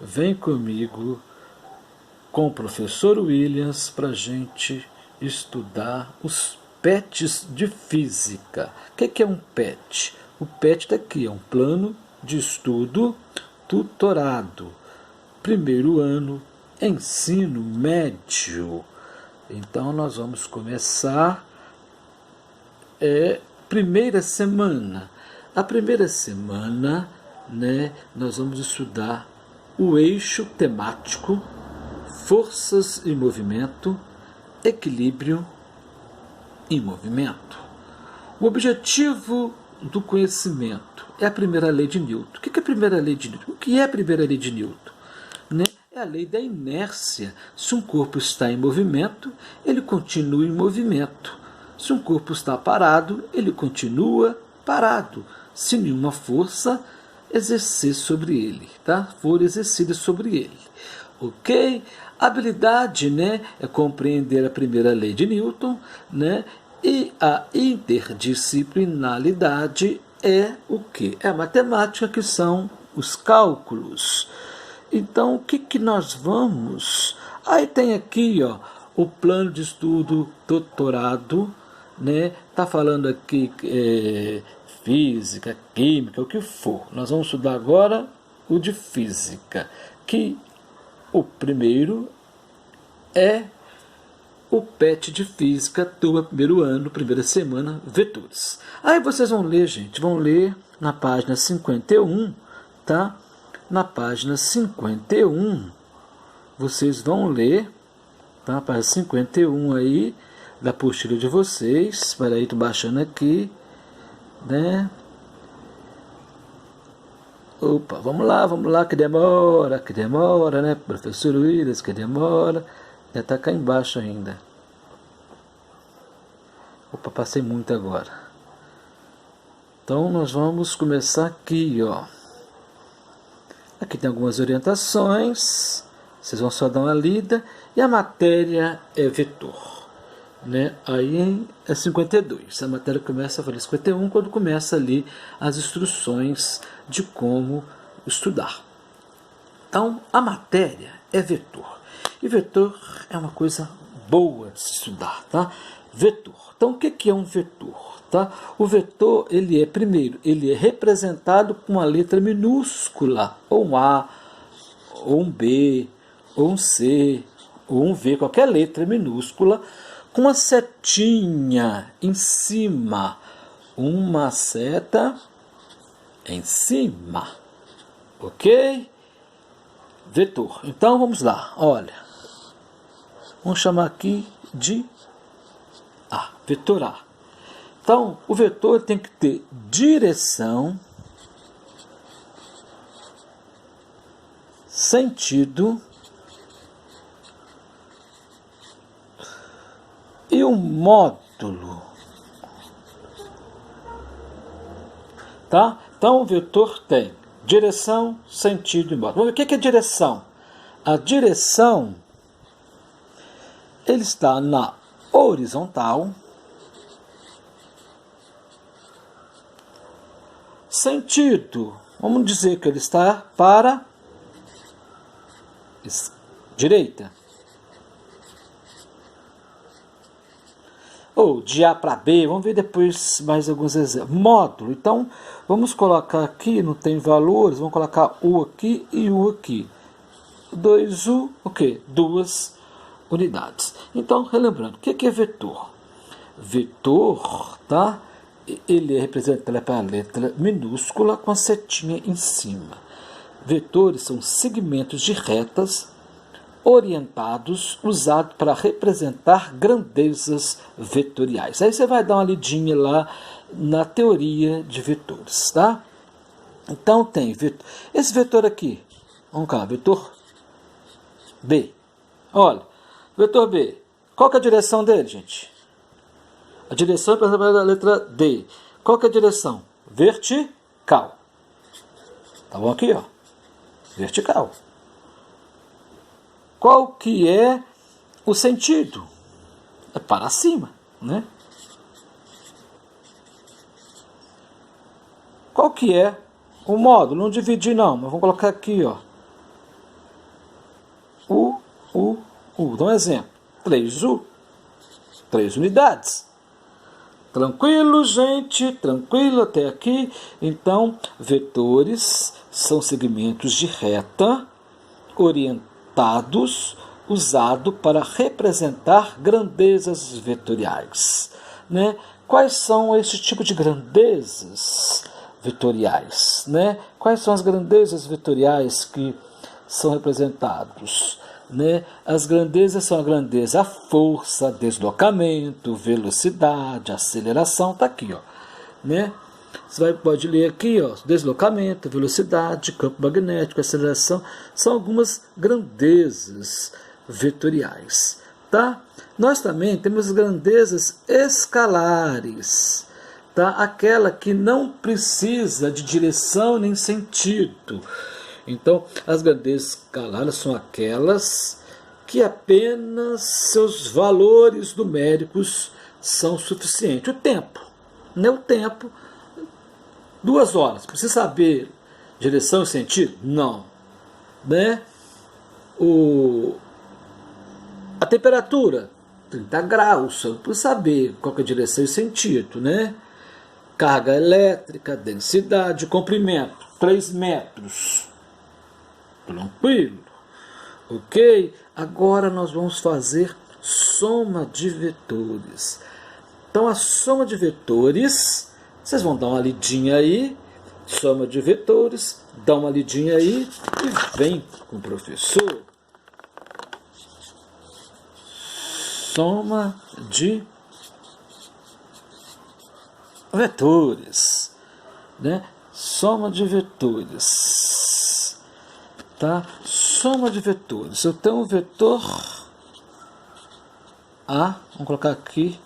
Vem comigo com o professor Williams para a gente estudar os PETs de física. O que é um PET? O PET daqui é um plano de estudo tutorado. Primeiro ano, ensino médio. Então nós vamos começar primeira semana. A primeira semana, nós vamos estudar o eixo temático, forças em movimento, equilíbrio em movimento. O objetivo do conhecimento é a primeira lei de Newton. O que é a primeira lei de Newton? O que é a primeira lei de Newton? É a lei da inércia. Se um corpo está em movimento, ele continua em movimento. Se um corpo está parado, ele continua parado, se nenhuma força exercer sobre ele, for exercida sobre ele. Ok? A habilidade, é compreender a primeira lei de Newton, e a interdisciplinaridade é o quê? É a matemática, que são os cálculos. Então, o que nós vamos... Aí tem aqui, o plano de estudo doutorado, Está falando aqui física, química, o que for. Nós vamos estudar agora o de física, que o primeiro é o PET de física, turma primeiro ano, primeira semana, vetores. Aí vocês vão ler, gente, vão ler na página 51, tá? Na página 51, vocês vão ler, tá? Página 51 aí, da apostila de vocês. Espera aí, tô baixando aqui, Opa, vamos lá, que demora, professor Williams, que demora. Já tá cá embaixo ainda. Opa, passei muito agora. Então, nós vamos começar aqui, Aqui tem algumas orientações, vocês vão só dar uma lida, e a matéria é vetor. Aí é 52. A matéria começa a falar 51 quando começa ali as instruções de como estudar. Então, a matéria é vetor. E vetor é uma coisa boa de se estudar, Vetor. Então, o que é um vetor? O vetor, primeiro, ele é representado com uma letra minúscula, ou um A, ou um B, ou um C, ou um V, qualquer letra minúscula, com uma setinha em cima, uma seta em cima, ok? Vetor. Então vamos lá, olha, vamos chamar aqui de A, vetor A. Então o vetor tem que ter direção, sentido e um módulo, Então o vetor tem direção, sentido e módulo. Vamos ver o que é direção. A direção, ele está na horizontal. Sentido, vamos dizer que ele está para direita. Ou de A para B, vamos ver depois mais alguns exemplos. Módulo, então vamos colocar aqui, não tem valores, vamos colocar U aqui e U aqui. 2U, o quê? 2 unidades. Então, relembrando, o que é vetor? Vetor, ele é representado pela letra minúscula com a setinha em cima. Vetores são segmentos de retas orientados, usados para representar grandezas vetoriais. Aí você vai dar uma lidinha lá na teoria de vetores, Então tem esse vetor aqui, vamos cá, vetor B. Olha, vetor B, qual que é a direção dele, gente? A direção é representada pela letra D. Qual que é a direção? Vertical. Tá bom aqui, vertical. Qual que é o sentido? É para cima, Qual que é o módulo? Não dividir não, mas vamos colocar aqui, Vou dar um exemplo. 3U, 3 unidades. Tranquilo, gente? Tranquilo até aqui? Então, vetores são segmentos de reta orientados, usado para representar grandezas vetoriais, né? Quais são esse tipo de grandezas vetoriais, né? Quais são as grandezas vetoriais que são representados, né? As grandezas são a grandeza, a força, deslocamento, velocidade, aceleração, tá aqui, ó, né? Você pode ler aqui, ó, deslocamento, velocidade, campo magnético, aceleração, são algumas grandezas vetoriais, tá? Nós também temos grandezas escalares, tá? Aquela que não precisa de direção nem sentido. Então, as grandezas escalares são aquelas que apenas seus valores numéricos são suficientes. O tempo, né? O tempo, 2 horas. Precisa saber direção e sentido? Não, né? A temperatura, 30 graus, eu preciso saber qual que é a direção e sentido, né? Carga elétrica, densidade, comprimento, 3 metros. Tranquilo? Ok? Agora nós vamos fazer soma de vetores. Então, a soma de vetores, vocês vão dar uma lidinha aí, soma de vetores, dá uma lidinha aí e vem com o professor. Soma de vetores, né? Soma de vetores, tá? Soma de vetores. Eu tenho um vetor A, vamos colocar aqui,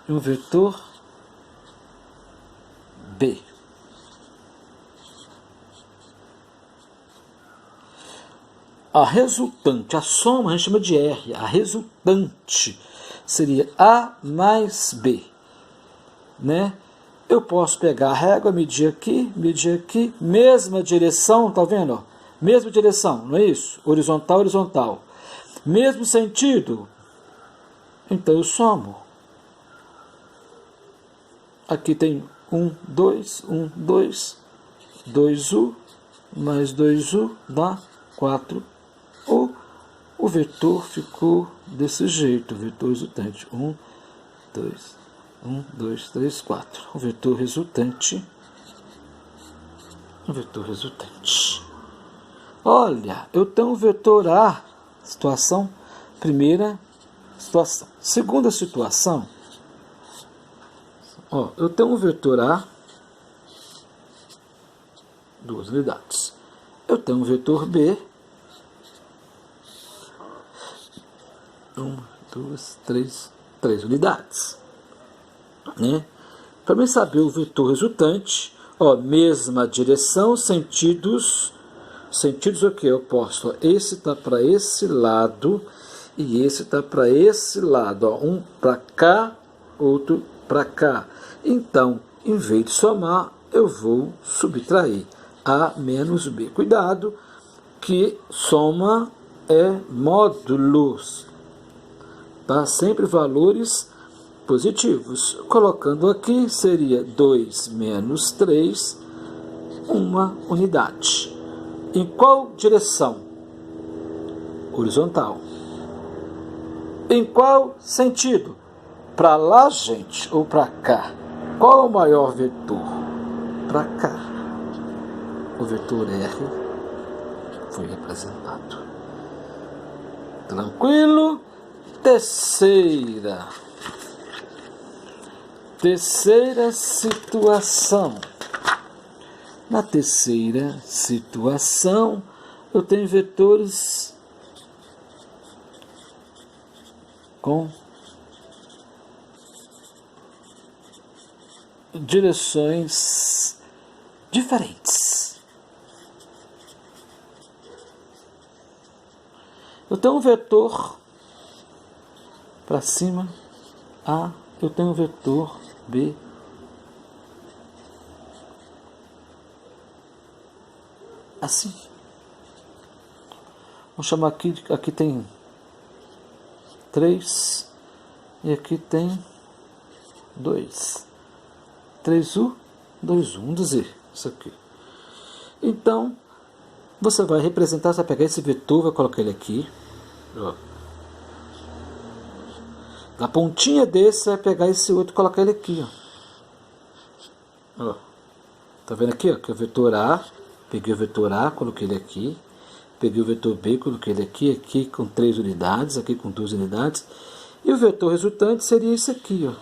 e um vetor B. A resultante, a soma a gente chama de R, a resultante seria A mais B, né? Eu posso pegar a régua, medir aqui, mesma direção, tá vendo? Mesma direção, não é isso? Horizontal, horizontal. Mesmo sentido, então eu somo. Aqui tem 2, 2, 2U, mais 2U dá 4. O vetor ficou desse jeito, o vetor resultante. 1, 2, 3, 4. O vetor resultante. Olha, eu tenho um vetor A, situação, primeira situação. Segunda situação, ó, eu tenho um vetor A, 2 unidades. Eu tenho um vetor B, 1, 2, 3 unidades, né? Para mim saber o vetor resultante, ó, mesma direção, sentidos o que? Eu posso, ó, esse está para esse lado e esse está para esse lado, ó, um para cá, outro para cá. Então, em vez de somar, eu vou subtrair A menos B. Cuidado que soma é módulos, tá? Sempre valores positivos. Colocando aqui, seria 2 menos 3, 1 unidade. Em qual direção? Horizontal. Em qual sentido? Para lá, gente, ou para cá? Qual é o maior vetor? Para cá. O vetor R foi representado. Tranquilo? Terceira situação. Na terceira situação, eu tenho vetores com direções diferentes. Eu tenho um vetor para cima, A, eu tenho um vetor B, assim. Vamos chamar aqui tem 3. E aqui tem 2. 3U, 2U. Vamos dizer isso aqui. Então, você vai representar, você vai pegar esse vetor, vai colocar ele aqui. Ó. Na pontinha desse, você vai pegar esse outro e colocar ele aqui. Ó. Ó. Tá vendo aqui? Ó, que é o vetor A. Peguei o vetor A, coloquei ele aqui. Peguei o vetor B, coloquei ele aqui. Aqui com 3 unidades, aqui com 2 unidades. E o vetor resultante seria esse aqui. Ó.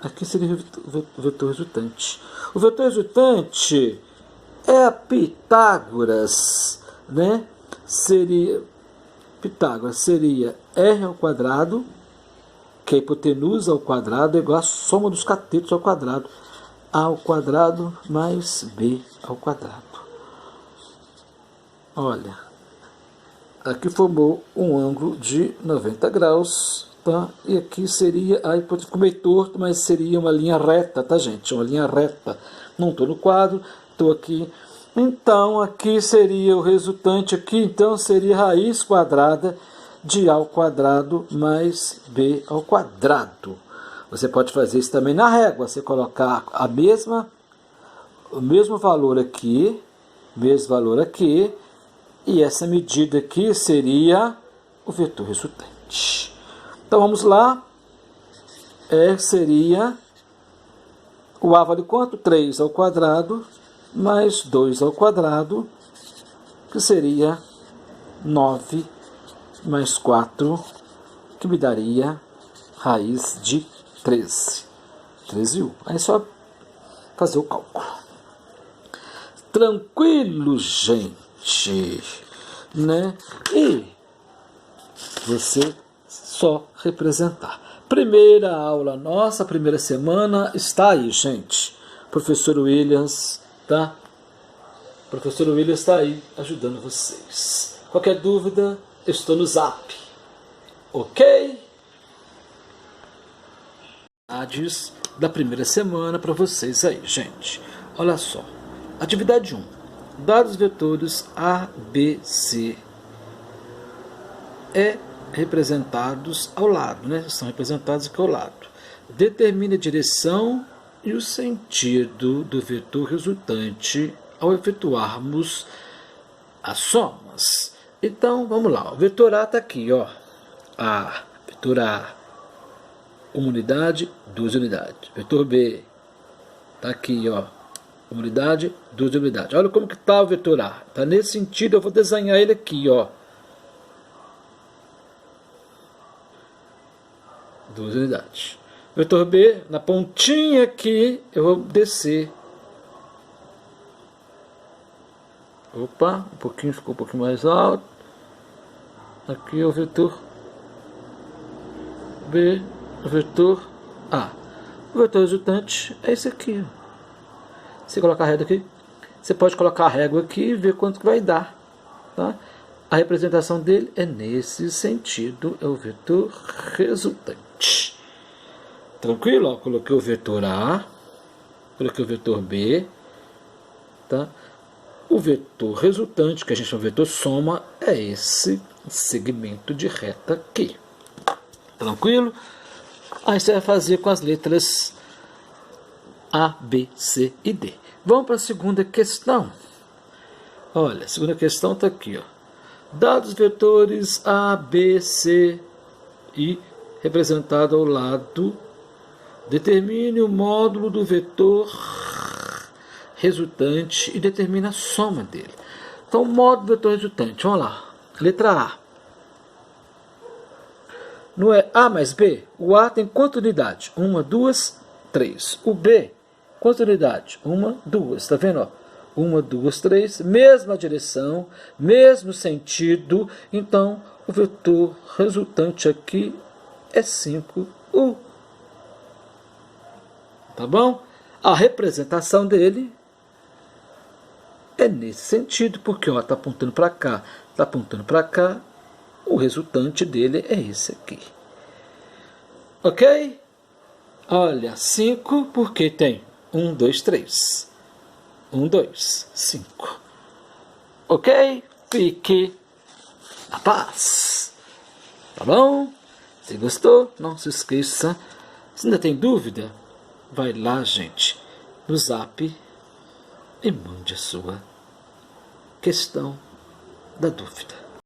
Aqui seria o vetor resultante. O vetor resultante é a Pitágoras, né? Pitágoras seria R ao quadrado, que a hipotenusa ao quadrado é igual à soma dos catetos ao quadrado. A ao quadrado mais B ao quadrado. Olha, aqui formou um ângulo de 90 graus, tá? E aqui seria a hipotenusa, ficou meio torto, mas seria uma linha reta, tá, gente? Uma linha reta. Não estou no quadro, estou aqui. Então, aqui seria o resultante, aqui então seria raiz quadrada de A ao quadrado mais B ao quadrado. Você pode fazer isso também na régua, você colocar o mesmo valor aqui, e essa medida aqui seria o vetor resultante. Então vamos lá, seria o A vale quanto? 3 ao quadrado mais 2 ao quadrado, que seria 9 mais 4, que me daria raiz de 13. 13U. Aí é só fazer o cálculo. Tranquilo, gente, né? E você só representar. Primeira aula nossa, primeira semana, está aí, gente. Professor Williams, tá? Professor Williams está aí ajudando vocês. Qualquer dúvida, eu estou no Zap. Ok? Da primeira semana para vocês aí, gente. Olha só. Atividade 1. Dados vetores A, B, C representados ao lado, né? São representados aqui ao lado. Determine a direção e o sentido do vetor resultante ao efetuarmos as somas. Então, vamos lá. O vetor A está aqui, ó. Vetor A. Uma unidade, 2 unidades. Vetor B. Está aqui, ó. Uma unidade, 2 unidades. Olha como que está o vetor A. Está nesse sentido, eu vou desenhar ele aqui, ó. 2 unidades. Vetor B, na pontinha aqui, eu vou descer. Opa, ficou um pouquinho mais alto. Aqui é o vetor B, o vetor A. O vetor resultante é esse aqui. Você colocar a régua aqui, você pode colocar a régua aqui e ver quanto que vai dar. Tá? A representação dele é nesse sentido, é o vetor resultante. Tranquilo? Ó, coloquei o vetor A, coloquei o vetor B, tá? O vetor resultante, que a gente chama de vetor soma, é esse segmento de reta aqui. Tranquilo? Aí você vai fazer com as letras A, B, C e D. Vamos para a segunda questão. Olha, a segunda questão está aqui, ó. Dados vetores A, B, C e representado ao lado, determine o módulo do vetor resultante e determine a soma dele. Então, o módulo do vetor resultante, vamos lá. Letra A. Não é A mais B? O A tem quantas unidades? 1, 2, 3. O B, quantas unidades? 1, 2. Está vendo? 1, 2, 3. Mesma direção, mesmo sentido. Então, o vetor resultante aqui é 5U. Tá bom? A representação dele é nesse sentido, porque está apontando para cá, está apontando para cá. O resultante dele é esse aqui. Ok? Olha, 5, porque tem 1, 2, 3. 1, 2, 5. Ok? Fique na paz. Tá bom? Se gostou, não se esqueça. Se ainda tem dúvida, vai lá, gente, no Zap e mande a sua questão da dúvida.